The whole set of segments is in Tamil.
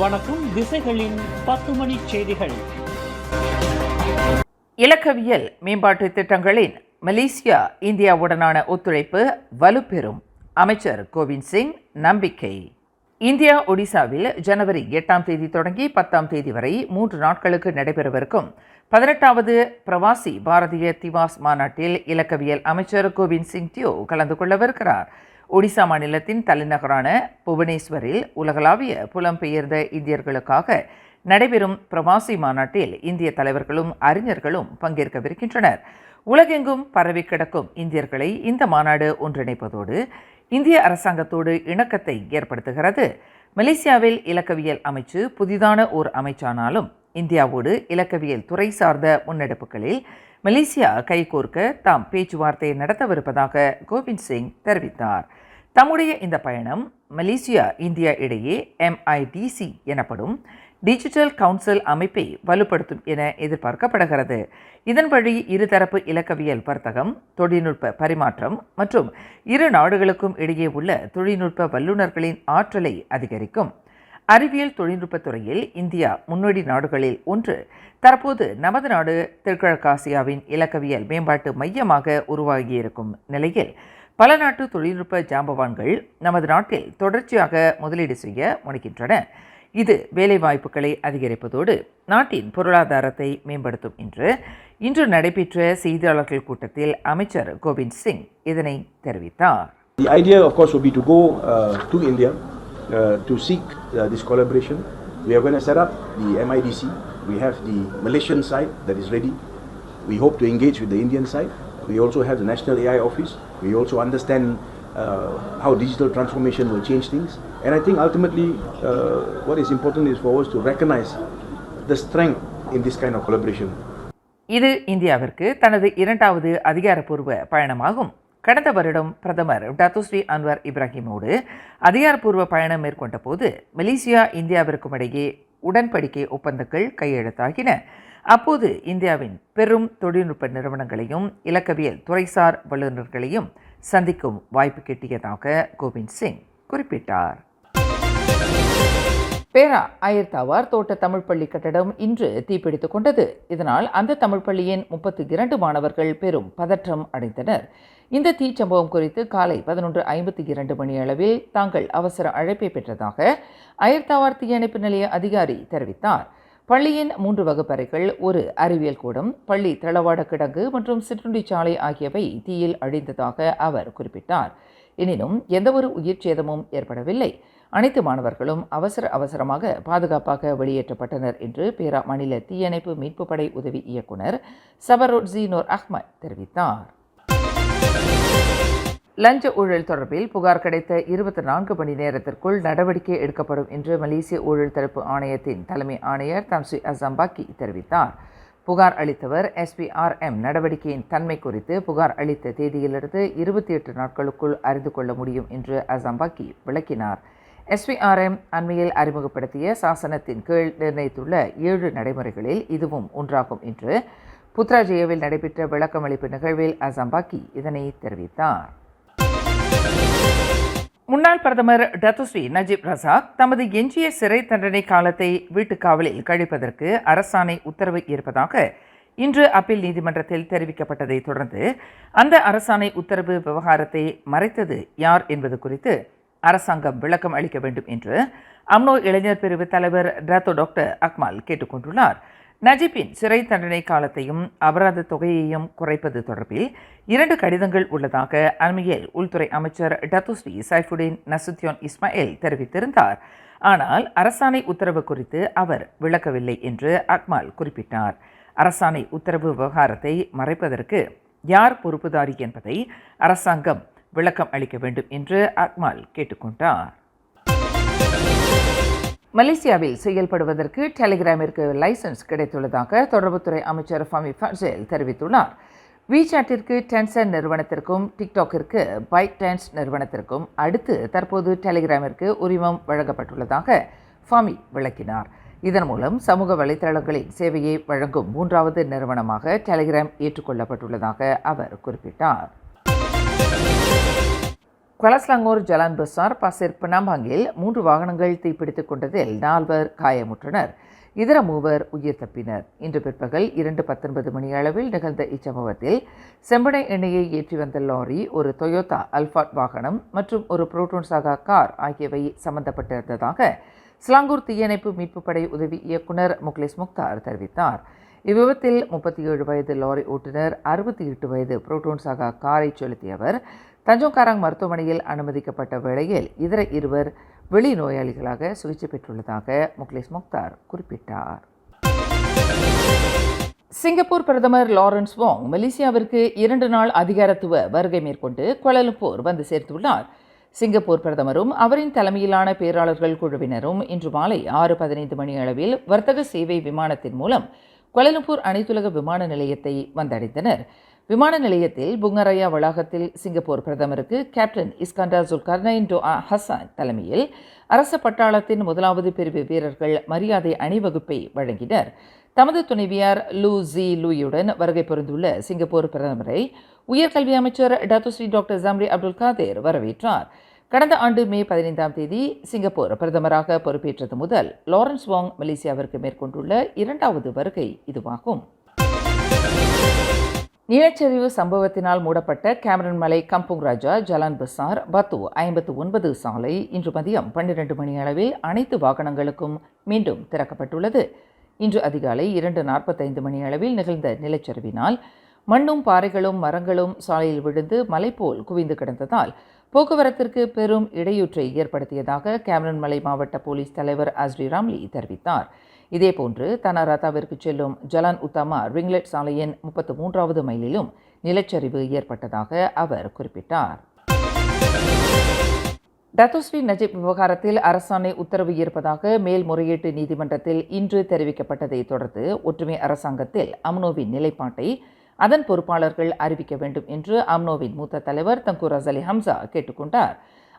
வணக்கம். திசைகளின் 10 மணி செய்திகள். இலக்கவியல் மேம்பாட்டு திட்டங்களின் மலேசியா இந்தியாவுடனான ஒத்துழைப்பு வலுப்பெறும். அமைச்சர் கோவிந்த் சிங் நம்பிக்கை. இந்தியா ஒடிசாவில் ஜனவரி 8ஆம் தேதி தொடங்கி 10ஆம் தேதி வரை 3 நாட்களுக்கு நடைபெறவிருக்கும் 18வது பிரவாசி பாரதிய திவாஸ் மாநாட்டில் இலக்கவியல் அமைச்சர் கோவிந்த் சிங் தியோ கலந்து கொள்ளவிருக்கிறார். ஒடிசா மாநிலத்தின் தலைநகரான புவனேஸ்வரில் உலகளாவிய புலம்பெயர்ந்த இந்தியர்களுக்காக நடைபெறும் பிரவாசி மாநாட்டில் இந்திய தலைவர்களும் அறிஞர்களும் பங்கேற்கவிருக்கின்றனர். உலகெங்கும் பரவி கிடக்கும் இந்தியர்களை இந்த மாநாடு ஒன்றிணைப்பதோடு இந்திய அரசாங்கத்தோடு இணக்கத்தை ஏற்படுத்துகிறது. மலேசியாவில் இலக்கவியல் அமைச்சு புதிதான ஓர் அமைச்சானாலும் இந்தியாவோடு இலக்கவியல் துறை சார்ந்த முன்னெடுப்புகளில் மலேசியா கைகோர்க்க தாம் பேச்சுவார்த்தை நடத்தவிருப்பதாக கோவிந்த் சிங் தெரிவித்தார். தம்முடைய இந்த பயணம் மலேசியா இந்தியா இடையே MIDC எனப்படும் டிஜிட்டல் கவுன்சில் அமைப்பை வலுப்படுத்தும் என எதிர்பார்க்கப்படுகிறது. இதன் வழி இருதரப்பு இலக்கவியல் வர்த்தகம், தொழில்நுட்ப பரிமாற்றம் மற்றும் இரு நாடுகளுக்கும் இடையே உள்ள தொழில்நுட்ப வல்லுநர்களின் ஆற்றலை அதிகரிக்கும். அறிவியல் தொழில்நுட்பத் துறையில் இந்தியா முன்னோடி நாடுகளில் ஒன்று. தற்போது நமது நாடு தெற்கிழக்காசியாவின் இலக்கவியல் மேம்பாட்டு மையமாக உருவாகியிருக்கும் நிலையில் பல நாட்டு தொழில்நுட்ப ஜாம்பவான்கள் நமது நாட்டில் தொடர்ச்சியாக முதலீடு செய்ய முனைகின்றன. இது வேலைவாய்ப்புகளை அதிகரிப்பதோடு நாட்டின் பொருளாதாரத்தை மேம்படுத்தும் என்று இன்று நடைபெற்ற செய்தியாளர்கள் கூட்டத்தில் அமைச்சர் கோவிந்த் சிங் இதனை தெரிவித்தார். The idea, of course, will be to go to India to seek this collaboration. We are going to set up the MIDC. We have the Malaysian side that is ready. We hope to engage with the Indian side. We also have the National AI Office. We also understand how digital transformation will change things. And I think ultimately what is important is for us to recognize the strength in this kind of collaboration. இது இந்தியாவிற்கு தனது 2வது அதிகாரப்பூர்வ பயணமாகும். கடந்த வருடம் பிரதமர் டத்துஸ்ரீ அன்வர் இப்ராஹிமோடு அதிகாரப்பூர்வ பயணம் மேற்கொண்ட போது மலேசியா இந்தியாவிற்கும் இடையே உடன்படிக்கை ஒப்பந்தங்கள் கையெழுத்தாகின. அப்போது இந்தியாவின் பெரும் தொழில்நுட்ப நிறுவனங்களையும் இலக்கவியல் துறைசார் வல்லுநர்களையும் சந்திக்கும் வாய்ப்பு கிட்டியதாக கோவிந்த் சிங் குறிப்பிட்டார். பேரா அயர்தாவார் தோட்ட தமிழ் பள்ளி கட்டடம் இன்று தீப்பிடித்துக் கொண்டது. இதனால் அந்த தமிழ் பள்ளியின் 32 மாணவர்கள் பெரும் பதற்றம் அடைந்தனர். இந்த தீச்சம்பவம் குறித்து காலை 11:52 மணியளவில் தாங்கள் அவசர அழைப்பை பெற்றதாக அயர்தாவார் தீயணைப்பு நிலைய அதிகாரி தெரிவித்தார். பள்ளியின் 3 வகுப்பறைகள், ஒரு அறிவியல் கூடம், பள்ளி தளவாட கிடங்கு மற்றும் சிற்றுண்டி சாலை ஆகியவை தீயில் அழிந்ததாக அவர் குறிப்பிட்டார். எனினும் எந்தவொரு உயிர் சேதமும் ஏற்படவில்லை. அனைத்து மாணவர்களும் அவசரமாக பாதுகாப்பாக வெளியேற்றப்பட்டனர் என்று பேரா மாநில தீயணைப்பு மீட்பு படை உதவி இயக்குனர் சபரோட்ஸி நூர் அஹ்மத் தெரிவித்தார். லஞ்ச ஊழல் தொடர்பில் புகார் கிடைத்த 24 மணி நேரத்திற்குள் நடவடிக்கை எடுக்கப்படும் என்று மலேசிய ஊழல் தடுப்பு ஆணையத்தின் தலைமை ஆணையர் தம்சி அசாம்பாக்கி தெரிவித்தார். புகார் அளித்தவர் SPRM நடவடிக்கையின் தன்மை குறித்து புகார் அளித்த தேதியிலிருந்து 28 நாட்களுக்குள் அறிந்து கொள்ள முடியும் என்று அசாம்பாக்கி விளக்கினார். SPRM அண்மையில் அறிமுகப்படுத்திய சாசனத்தின் கீழ் நிர்ணயித்துள்ள 7 நடைமுறைகளில் இதுவும் ஒன்றாகும் என்று புத்ராஜயாவில் நடைபெற்ற விளக்கமளிப்பு நிகழ்வில் அசாம்பாக்கி இதனை தெரிவித்தார். முன்னாள் பிரதமர் டத்துஸ்ரீ நஜீப் ரசாக் தமது எஞ்சிய சிறை தண்டனை காலத்தை வீட்டுக்காவலில் கழிப்பதற்கு அரசாணை உத்தரவு இருப்பதாக இன்று அப்பீல் நீதிமன்றத்தில் தெரிவிக்கப்பட்டதை தொடர்ந்து அந்த அரசாணை உத்தரவு விவகாரத்தை மறைத்தது யார் என்பது குறித்து அரசாங்கம் விளக்கம் அளிக்க வேண்டும் என்று அம்னோ இளைஞர் பிரிவு தலைவர் டத்தோ டாக்டர் அக்மால் கேட்டுக்கொண்டுள்ளார். நஜீப்பின் சிறை தண்டனை காலத்தையும் அபராத தொகையையும் குறைப்பது தொடர்பில் 2 கடிதங்கள் உள்ளதாக அண்மையில் உள்துறை அமைச்சர் டத்துஸ்ரீ சைஃபுடின் நசுத்யோன் இஸ்மாயில் தெரிவித்திருந்தார். ஆனால் அரசாணை உத்தரவு குறித்து அவர் விளக்கவில்லை என்று அக்மால் குறிப்பிட்டார். அரசாணை உத்தரவு விவகாரத்தை மறைப்பதற்கு யார் பொறுப்புதாரி என்பதை அரசாங்கம் விளக்கம் அளிக்க வேண்டும் என்று அக்மால் கேட்டுக்கொண்டார். மலேசியாவில் செயல்படுவதற்கு டெலிகிராமிற்கு லைசன்ஸ் கிடைத்துள்ளதாக தொடர்புத்துறை அமைச்சர் ஃபமி ஃபர்சேல் தெரிவித்துள்ளார். வீசாட்டிற்கு டென்சன் நிறுவனத்திற்கும் டிக்டாக்கிற்கு பைட் டான்ஸ் நிறுவனத்திற்கும் அடுத்து தற்போது டெலிகிராமிற்கு உரிமம் வழங்கப்பட்டுள்ளதாக ஃபமி விளக்கினார். இதன் மூலம் சமூக வலைதளங்களின் சேவையை வழங்கும் 3வது நிறுவனமாக டெலிகிராம் ஏற்றுக்கொள்ளப்பட்டுள்ளதாக அவர் குறிப்பிட்டார். குala Selangor ஜலான் பசார் பாசிர் பெனாம்பாங்கில் 3 வாகனங்கள் தீப்பிடித்துக் கொண்டதில் 4 காயமுற்றனர். இதர 3 உயிர் தப்பினர். இன்று பிற்பகல் 2:19 மணி அளவில் நிகழ்ந்த இச்சம்பவத்தில் செம்பனை எண்ணெயை ஏற்றி வந்த லாரி, ஒரு டொயோட்டா அல்ஃபாட் வாகனம் மற்றும் ஒரு புரோட்டான் சாகா கார் ஆகியவை சம்பந்தப்பட்டிருந்ததாக சிலாங்கூர் தீயணைப்பு மீட்புப் படை உதவி இயக்குநர் முக்லிஸ் முக்தார் தெரிவித்தார். இவ்விபத்தில் 37 வயது லாரி ஓட்டுநர், 68 வயது புரோட்டான் சாகா காரை செலுத்தியவர் தஞ்சோங் காராங் மருத்துவமனையில் அனுமதிக்கப்பட்ட வேளையில் இதர 2 வெளி நோயாளிகளாக சிகிச்சை பெற்றுள்ளதாக முக்லிஸ் முக்தார் குறிப்பிட்டார். சிங்கப்பூர் பிரதமர் லாரன்ஸ் வாங் மலேசியாவிற்கு 2 நாள் அதிகாரத்துவ வருகை மேற்கொண்டு கோலாலம்பூர் வந்து சேர்த்துள்ளார். சிங்கப்பூர் பிரதமரும் அவரின் தலைமையிலான பேராளர்கள் குழுவினரும் இன்று மாலை 6:15 மணி அளவில் வர்த்தக சேவை விமானத்தின் மூலம் கோலாலம்பூர் அனைத்துலக விமான நிலையத்தை வந்தடைந்தனர். விமான நிலையத்தில் புங்கராயா வளாகத்தில் சிங்கப்பூர் பிரதமருக்கு கேப்டன் இஸ்கண்டர் ஜுல்கர்னைன் டோஆ ஹசான் தலைமையில் அரச பட்டாளத்தின் 1வது பிரிவு வீரர்கள் மரியாதை அணிவகுப்பை வழங்கினர். தமது துணைவியார் லூ ஜி லூயுடன் வருகை புரிந்துள்ள சிங்கப்பூர் பிரதமரை உயர்கல்வி அமைச்சர் டத்துஸ்ரீ டாக்டர் ஜம்ரி அப்துல் காதேர் வரவேற்றார். கடந்த ஆண்டு மே 15ஆம் தேதி சிங்கப்பூர் பிரதமராக பொறுப்பேற்றது முதல் லாரன்ஸ் வாங் மலேசியாவிற்கு மேற்கொண்டுள்ள 2வது வருகை இதுவாகும். நிலச்சரிவு சம்பவத்தினால் மூடப்பட்ட கேமரன் மலை கம்புங் ராஜா ஜலான் பசார் பத்து 59 சாலை இன்று மதியம் 12 மணி அளவில் அனைத்து வாகனங்களுக்கும் மீண்டும் திறக்கப்பட்டுள்ளது. இன்று அதிகாலை 2:45 மணி அளவில் நிகழ்ந்த நிலச்சரிவினால் மண்ணும் பாறைகளும் மரங்களும் சாலையில் விழுந்து மலை போல் குவிந்து கிடந்ததால் போக்குவரத்திற்கு பெரும் இடையூற்றை ஏற்படுத்தியதாக கேமரன் மலை மாவட்ட போலீஸ் தலைவர் அஸ்ரி ராம்லி தெரிவித்தார். இதேபோன்று தனாராத்தாவிற்கு செல்லும் ஜலான் உத்தாமா ரிங்லெட் சாலையின் 33வது மைலிலும் நிலச்சரிவு ஏற்பட்டதாக அவர் குறிப்பிட்டார். டத்துஸ்ரீ நஜீப் விவகாரத்தில் அரசாணை உத்தரவு இருப்பதாக மேல்முறையீட்டு நீதிமன்றத்தில் இன்று தெரிவிக்கப்பட்டதை தொடர்ந்து ஒற்றுமை அரசாங்கத்தில் அம்னோவின் நிலைப்பாட்டை அதன் பொறுப்பாளர்கள் அறிவிக்க வேண்டும் என்று அம்னோவின் மூத்த தலைவர் தங்கு ரசலி ஹம்சா கேட்டுக்கொண்டார்.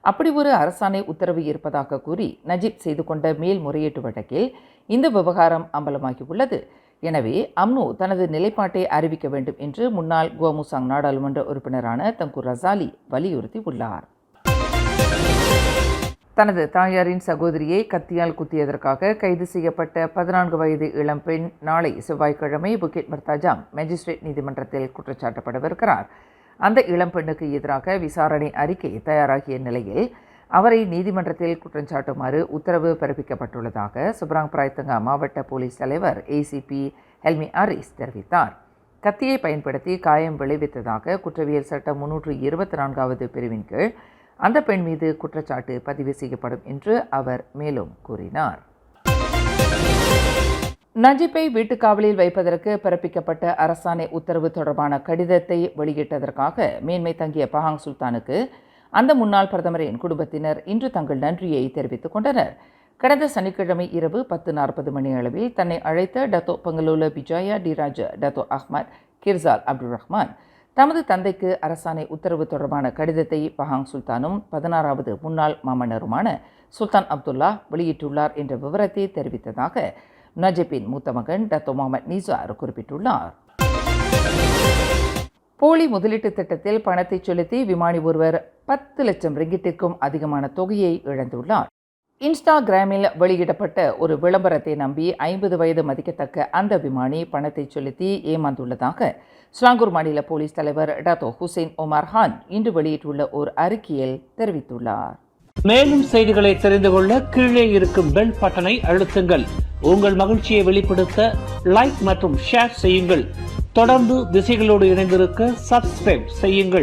அப்படி ஒரு அரசாணை உத்தரவு இருப்பதாக கூறி நஜீப் செய்து கொண்ட மேல்முறையீட்டு வழக்கில் இந்த விவகாரம் அம்பலமாகியுள்ளது. எனவே அம்னோ தனது நிலைப்பாட்டை அறிவிக்க வேண்டும் என்று முன்னாள் குவாமுசாங் நாடாளுமன்ற உறுப்பினரான தங்கு ரசாலி வலியுறுத்தியுள்ளார். தனது தாயாரின் சகோதரியை கத்தியால் குத்தியதற்காக கைது செய்யப்பட்ட 14 வயது இளம்பெண் நாளை செவ்வாய்க்கிழமை புக்கிட் மர்தாஜாம் மேஜிஸ்ட்ரேட் நீதிமன்றத்தில் குற்றச்சாட்டப்படவிருக்கிறார். அந்த இளம்பெண்ணுக்கு எதிராக விசாரணை அறிக்கை தயாராகிய நிலையில் அவரை நீதிமன்றத்தில் குற்றஞ்சாட்டுமாறு உத்தரவு பிறப்பிக்கப்பட்டுள்ளதாக சுப்ராங் பிராய்த்தங்கா மாவட்ட போலீஸ் தலைவர் ஏசிபி ஹெல்மி ஆரிஸ் தெரிவித்தார். கத்தியை பயன்படுத்தி காயம் விளைவித்ததாக குற்றவியல் சட்டம் 324வது பிரிவின் கீழ் அந்த பெண் மீது குற்றச்சாட்டு பதிவு செய்யப்படும் என்று அவர் மேலும் கூறினார். நஜீப்பை வீட்டுக்காவலில் வைப்பதற்கு பிறப்பிக்கப்பட்ட அரசாணை உத்தரவு தொடர்பான கடிதத்தை வெளியிட்டதற்காக மேன்மை தங்கிய பஹாங் சுல்தானுக்கு அந்த முன்னாள் பிரதமரின் குடும்பத்தினர் இன்று தங்கள் நன்றியை தெரிவித்துக் கொண்டனர். கடந்த சனிக்கிழமை இரவு 10:40 மணி அளவில் தன்னை அழைத்த டத்தோ பங்கலோல பிஜாயா டிராஜ டத்தோ அஹ்மத் கிர்சால் அப்துல் ரஹ்மான் தமது தந்தைக்கு அரசாணை உத்தரவு தொடர்பான கடிதத்தை பஹாங் சுல்தானும் 16வது முன்னாள் மாமன்னருமான சுல்தான் அப்துல்லா வெளியிட்டுள்ளார் என்ற விவரத்தை தெரிவித்ததாக நஜீப்பின் மூத்த மகன் டத்தோ முகமது நிசார் குறிப்பிட்டுள்ளார். போலி முதலீட்டு திட்டத்தில் பணத்தை செலுத்தி விமானி ஒருவர் 10 லட்சம் ரிங்கிட்டிற்கும் அதிகமான தொகையை இழந்துள்ளார். இன்ஸ்டாகிராமில் வெளியிடப்பட்ட ஒரு விளம்பரத்தை நம்பி 50 வயது மதிக்கத்தக்க அந்த விமானி பணத்தை செலுத்தி ஏமாந்துள்ளதாக ஸ்லாங்கூர் மாநில போலீஸ் தலைவர் டத்தோ ஹுசைன் ஒமார் ஹான் இன்று வெளியிட்டுள்ள ஒரு அறிக்கையில் தெரிவித்துள்ளார். மேலும் செய்திகளை தெரிந்து கொள்ள கீழே இருக்கும் பெல் பட்டனை அழுத்துங்கள். உங்கள் மகிழ்ச்சியை வெளிப்படுத்த லைக் மற்றும் ஷேர் செய்யுங்கள். தொடர்ந்து திசைகளோடு இணைந்திருக்க சப்ஸ்கிரைப் செய்யுங்கள்.